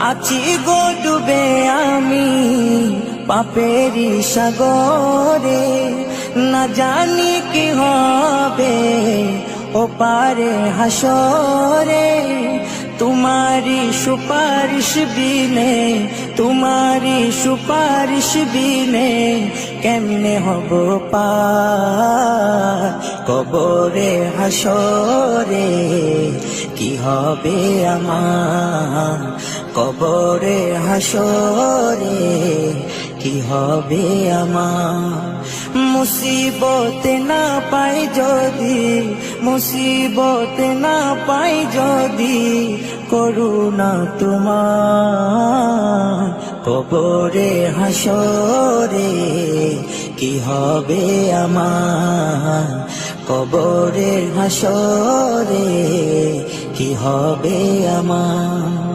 আছি গো ডুবে আমি পাপেরি সাগরে, না জানি কি হবে ও পারে হাসরে। তোমারি সুপারিশ বিনে, তোমারি সুপারিশ বিনে কেমনে হব পার। কবরে হাসরে কি হবে আমার, কবরে হাসরে কি হবে আমার। মুসিবতে না পাই যদি, মুসিবতে না পাই যদি করুণা তোমার। কবরে হাসরে কি হবে আমার, কবরে হাসরে কি হবে আমার।